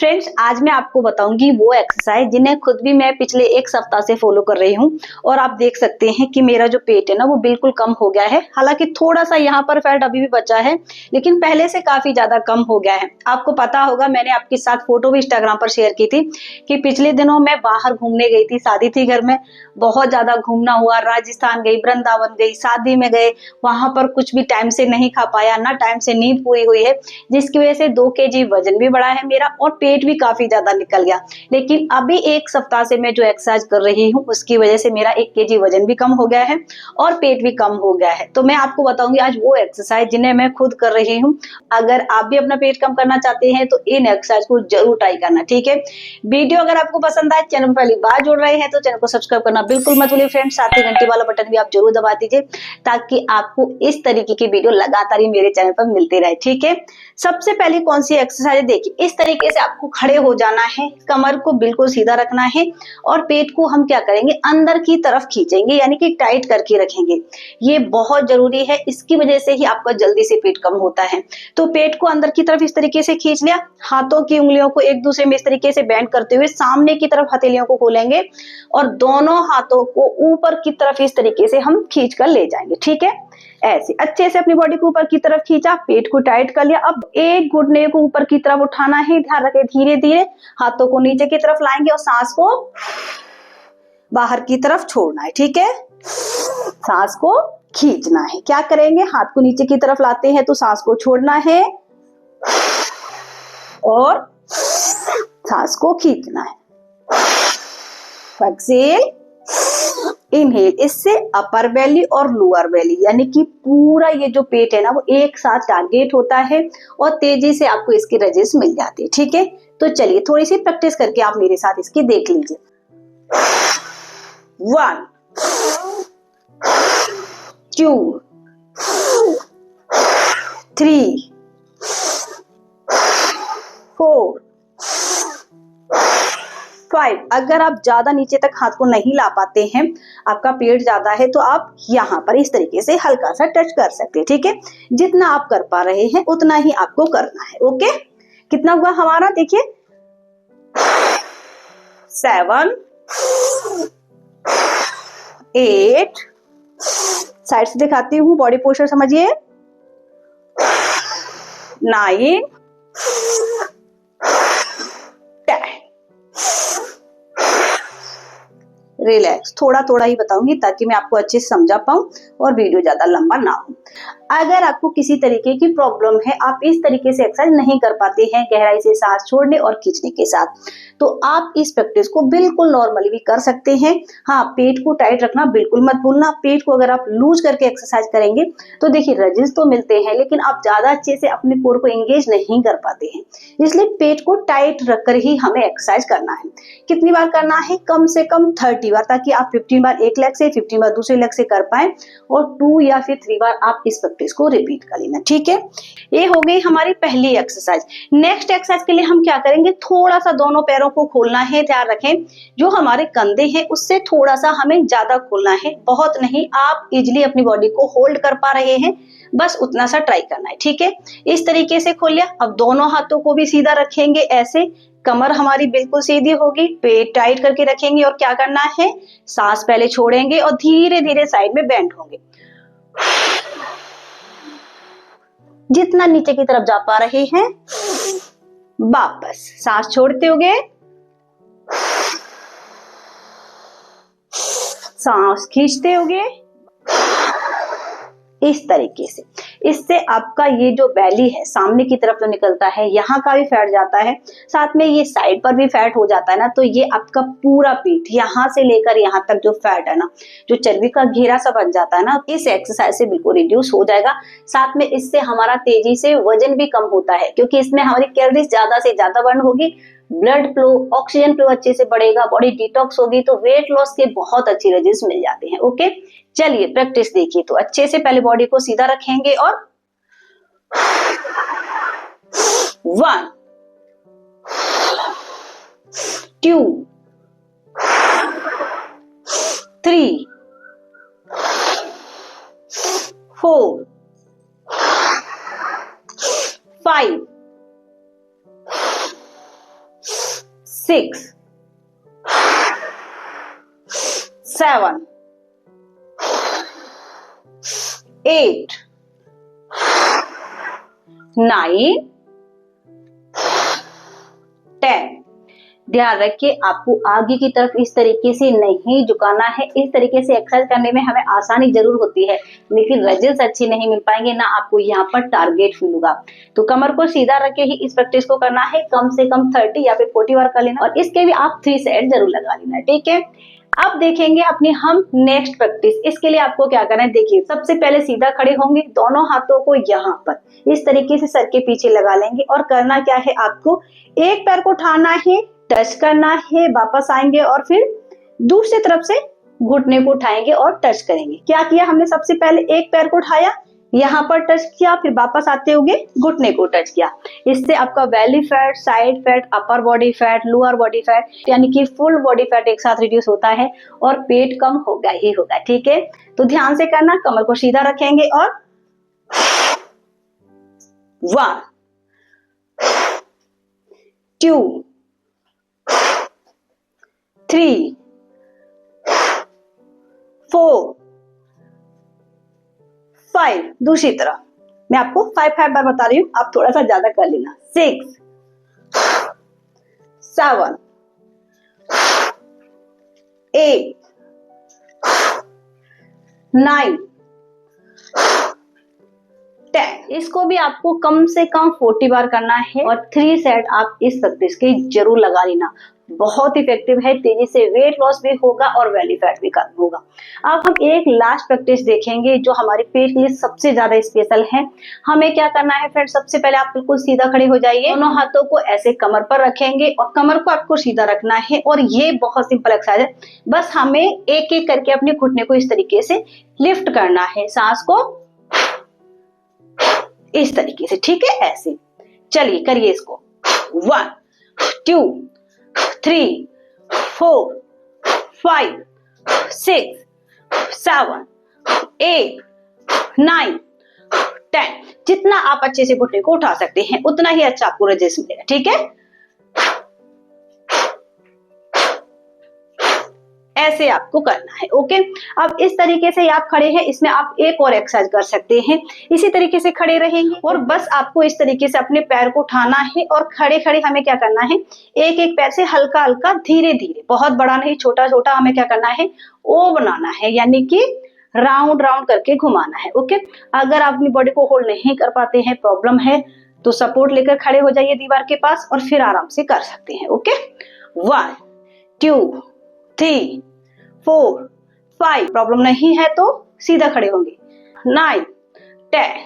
Friends, आज मैं आपको बताऊंगी वो एक्सरसाइज जिन्हें खुद भी मैं पिछले एक सप्ताह से फॉलो कर रही हूँ। और आप देख सकते हैं कि मेरा जो पेट है ना वो बिल्कुल कम हो गया है। हालांकि थोड़ा सा यहाँ पर फैट अभी भी बचा है, लेकिन पहले से काफी ज्यादा कम हो गया है। आपको पता होगा, मैंने आपके साथ फोटो भी इंस्टाग्राम पर शेयर की थी कि पिछले दिनों मैं बाहर घूमने गई थी, शादी थी घर में, बहुत ज्यादा घूमना हुआ। राजस्थान गई, वृंदावन गई, शादी में गए, वहां पर कुछ भी टाइम से नहीं खा पाया, ना टाइम से नींद पूरी हुई है, जिसकी वजह से 2 केजी वजन भी बढ़ा है मेरा और पेट भी काफी ज्यादा निकल गया। लेकिन अभी एक सप्ताह से मैं जो एक्सरसाइज कर रही हूँ उसकी वजह से मेरा 1 केजी वजन भी कम हो गया है और पेट भी कम हो गया है। तो मैं आपको बताऊंगी आज वो एक्सरसाइज जिन्हें मैं खुद कर रही हूँ। अगर आप भी अपना पेट कम करना चाहते हैं तो इन एक्सरसाइज को जरूर ट्राई करना, ठीक है। वीडियो अगर आपको पसंद आए, चैनल पहली बार जुड़ रहे हैं तो चैनल को सब्सक्राइब करना बिल्कुल मत भूलिए फ्रेंड्स। साथ ही घंटी वाला बटन भी आप जरूर दबा दीजिए ताकि आपको इस तरीके की वीडियो लगातार ही मेरे चैनल पर मिलती रहे, ठीक है। सबसे पहले कौन सी एक्सरसाइज, देखिए इस तरीके से आपको खड़े हो जाना है, कमर को बिल्कुल सीधा रखना है और पेट को हम क्या करेंगे, अंदर की तरफ खींचेंगे, यानी कि टाइट करके रखेंगे। ये बहुत जरूरी है, इसकी वजह से ही आपका जल्दी से पेट कम होता है। तो पेट को अंदर की तरफ इस तरीके से खींच लिया, हाथों की उंगलियों को एक दूसरे में इस तरीके से बेंड करते हुए सामने की तरफ हथेलियों को खोलेंगे और दोनों हाथों को ऊपर की तरफ इस तरीके से हम खींच कर ले जाएंगे, ठीक है। ऐसे अच्छे से अपनी बॉडी को ऊपर की तरफ खींचा, पेट को टाइट कर लिया। अब एक घुटने को ऊपर की तरफ उठाना है, ध्यान रखें, धीरे धीरे हाथों को नीचे की तरफ लाएंगे और सांस को बाहर की तरफ छोड़ना है, ठीक है। सांस को खींचना है, क्या करेंगे, हाथ को नीचे की तरफ लाते हैं तो सांस को छोड़ना है और सांस को खींचना है। Exhale, inhale. इससे अपर बेली और लोअर बेली यानी कि पूरा ये जो पेट है ना वो एक साथ टारगेट होता है और तेजी से आपको इसकी रजिस्ट मिल जाती है, ठीक है। तो चलिए थोड़ी सी प्रैक्टिस करके आप मेरे साथ इसकी देख लीजिए। 1 2 3 4 5। अगर आप ज्यादा नीचे तक हाथ को नहीं ला पाते हैं, आपका पेट ज्यादा है, तो आप यहाँ पर इस तरीके से हल्का सा टच कर सकते हैं, ठीक है। जितना आप कर पा रहे हैं उतना ही आपको करना है, ओके। कितना हुआ हमारा, देखिए 7 8, साइड से दिखाती हूँ, बॉडी पोस्चर समझिए, 9 रिलैक्स। थोड़ा थोड़ा ही बताऊंगी ताकि मैं आपको अच्छे से समझा पाऊं और वीडियो ज्यादा लंबा ना हो। अगर आपको किसी तरीके की प्रॉब्लम है, आप इस तरीके से एक्सरसाइज नहीं कर पाते हैं गहराई से सांस छोड़ने और खींचने के साथ, तो आप इस प्रैक्टिस को बिल्कुल नॉर्मली भी कर सकते हैं। हाँ, पेट को टाइट रखना बिल्कुल मत भूलना। पेट को अगर आप लूज करके एक्सरसाइज करेंगे तो देखिए रजिस्ट तो मिलते हैं, लेकिन आप ज्यादा अच्छे से अपने कोर को एंगेज नहीं कर पाते हैं। इसलिए पेट को टाइट रखकर ही हमें एक्सरसाइज करना है। कितनी बार करना है, कम से कम 30 बार, ताकि आप 15 बार एक लेग से, 15 बार दूसरे लेग से कर पाए और 2 या फिर 3 बार आप इस प्रैक्टिस को रिपीट कर लेना, ठीक है। ये हो गई हमारी पहली एक्सरसाइज। नेक्स्ट एक्सरसाइज के लिए हम क्या करेंगे, थोड़ा सा दोनों पैरों को खोलना है। ध्यान रखें, जो हमारे कंधे हैं उससे थोड़ा सा हमें ज्यादा खोलना है, बहुत नहीं। आप इजिली अपनी बॉडी को होल्ड कर पा रहे हैं, बस उतना सा ट्राई करना है, ठीक है। इस तरीके से खोल लिया। अब दोनों हाथों को भी सीधा रखेंगे, ऐसे कमर हमारी बिल्कुल सीधी होगी, पेट टाइट करके रखेंगे और क्या करना है, सांस पहले छोड़ेंगे और धीरे धीरे साइड में बेंड होंगे। जितना नीचे की तरफ जा पा रहे हैं, वापस सांस छोड़ते हुए सांस खींचते हुए, इस तरीके से। इससे आपका ये जो बेली है सामने की तरफ जो निकलता है, यहाँ का भी फैट जाता है, साथ में ये साइड पर भी फैट हो जाता है ना, तो ये आपका पूरा पेट यहाँ से लेकर यहाँ तक जो फैट है ना, जो चर्बी का घेरा सा बन जाता है ना, इस एक्सरसाइज से बिल्कुल रिड्यूस हो जाएगा। साथ में इससे हमारा तेजी से वजन भी कम होता है, क्योंकि इसमें हमारी कैलोरीज ज्यादा से ज्यादा बर्न होगी, ब्लड फ्लो, ऑक्सीजन फ्लो अच्छे से बढ़ेगा, बॉडी डिटॉक्स होगी, तो वेट लॉस के बहुत अच्छी रिजल्ट्स मिल जाते हैं, ओके। चलिए प्रैक्टिस देखिए। तो अच्छे से पहले बॉडी को सीधा रखेंगे और 1 2 3 4 5 6 7 8 9 10। ध्यान रखिए आपको आगे की तरफ इस तरीके से नहीं झुकाना है। इस तरीके से एक्सरसाइज करने में हमें आसानी जरूर होती है, लेकिन रिजल्ट्स अच्छे नहीं मिल पाएंगे, ना आपको यहाँ पर टारगेट फील होगा। तो कमर को सीधा रख के ही इस प्रैक्टिस को करना है। कम से कम 30 या फिर 40 बार कर लेना, और इसके भी आप 3 सेट जरूर लगा लेना, ठीक है। अब देखेंगे अपनी हम नेक्स्ट प्रैक्टिस। इसके लिए आपको क्या करना है, देखिए सबसे पहले सीधा खड़े होंगे, दोनों हाथों को यहाँ पर इस तरीके से सर के पीछे लगा लेंगे, और करना क्या है, आपको एक पैर को उठाना है, टच करना है, वापस आएंगे और फिर दूसरी तरफ से घुटने को उठाएंगे और टच करेंगे। क्या किया हमने, सबसे पहले एक पैर को उठाया, यहाँ पर टच किया, फिर वापस आते हुए घुटने को टच किया। इससे आपका belly fat, side fat, upper body fat, lower body fat, यानी कि फुल बॉडी फैट एक साथ रिड्यूस होता है और पेट कम होगा ही होगा, ठीक है। तो ध्यान से करना, कमर को सीधा रखेंगे और 1 2 3 4 5। दूसरी तरफ मैं आपको 5 बार बता रही हूं, आप थोड़ा सा ज्यादा कर लेना। 6 7 8 9 10। इसको भी आपको कम से कम 40 बार करना है, और 3 सेट आप इस प्रैक्टिस के जरूर लगा लेना। बहुत इफेक्टिव है, तेजी से वेट लॉस भी होगा और बेली फैट भी कम होगा। अब हम एक लास्ट प्रैक्टिस देखेंगे जो हमारे पेट के लिए सबसे ज्यादा स्पेशल है। हमें क्या करना है फ्रेंड, सबसे पहले आप बिल्कुल सीधा खड़े हो जाइए, दोनों हाथों को ऐसे कमर पर रखेंगे और कमर को आपको सीधा रखना है। और ये बहुत सिंपल एक्सरसाइज है, बस हमें एक एक करके अपने घुटने को इस तरीके से लिफ्ट करना है, सांस को इस तरीके से, ठीक है, ऐसे। चलिए करिए इसको। 1 2 3 4 5 6 7 8 9 10। जितना आप अच्छे से घुटने को उठा सकते हैं उतना ही अच्छा आपको रिजल्ट मिलेगा, ठीक है। ऐसे आपको करना है, ओके। अब इस तरीके से आप खड़े हैं, इसमें आप एक और एक्सरसाइज कर सकते हैं। इसी तरीके से खड़े रहेंगे और बस आपको इस तरीके से अपने पैर को उठाना है, और खड़े खड़े हमें क्या करना है, एक एक पैर से हल्का हल्का धीरे धीरे, बहुत बड़ा नहीं, छोटा छोटा हमें क्या करना है, ओ बनाना है, यानी कि राउंड राउंड करके घुमाना है, ओके। अगर आप अपनी बॉडी को होल्ड नहीं कर पाते हैं, प्रॉब्लम है, तो सपोर्ट लेकर खड़े हो जाइए दीवार के पास और फिर आराम से कर सकते हैं, ओके। 1 2 3 4 5। प्रॉब्लम नहीं है तो सीधा खड़े होंगे। 9 10।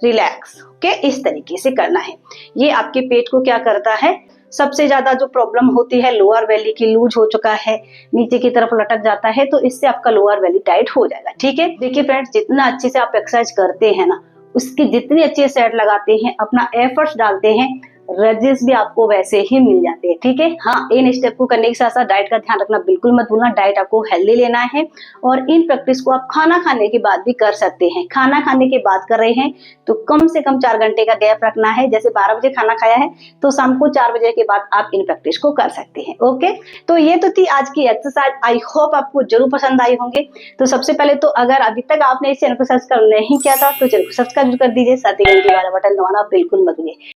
Relax, okay. इस तरीके से करना है। ये आपके पेट को क्या करता है, सबसे ज्यादा जो प्रॉब्लम होती है लोअर बेली की, लूज हो चुका है, नीचे की तरफ लटक जाता है, तो इससे आपका लोअर बेली टाइट हो जाएगा, ठीक है। देखिए फ्रेंड्स, जितना अच्छे से आप एक्सरसाइज करते हैं ना, उसकी जितनी अच्छे सेट लगाते हैं, अपना एफर्ट्स डालते हैं, रिजल्ट्स भी आपको वैसे ही मिल जाते हैं, ठीक है। हाँ, इन स्टेप को करने के साथ साथ डाइट का ध्यान रखना बिल्कुल मत भूलना। डाइट आपको हेल्दी लेना है, और इन प्रैक्टिस को आप खाना खाने के बाद भी कर सकते हैं। खाना खाने के बाद कर रहे हैं तो कम से कम 4 घंटे का गैप रखना है। जैसे 12 बजे खाना खाया है तो शाम को 4 बजे के बाद आप इन प्रैक्टिस को कर सकते हैं, ओके। तो ये तो थी आज की एक्सरसाइज। आई होप आपको जरूर पसंद आई होंगे। तो सबसे पहले तो अगर अभी तक आपने इस चैनल को सब्सक्राइब नहीं किया था तो चैनल को सब्सक्राइब कर दीजिए, साथ ही घंटी वाला बटन दबाना बिल्कुल मत भूलिए।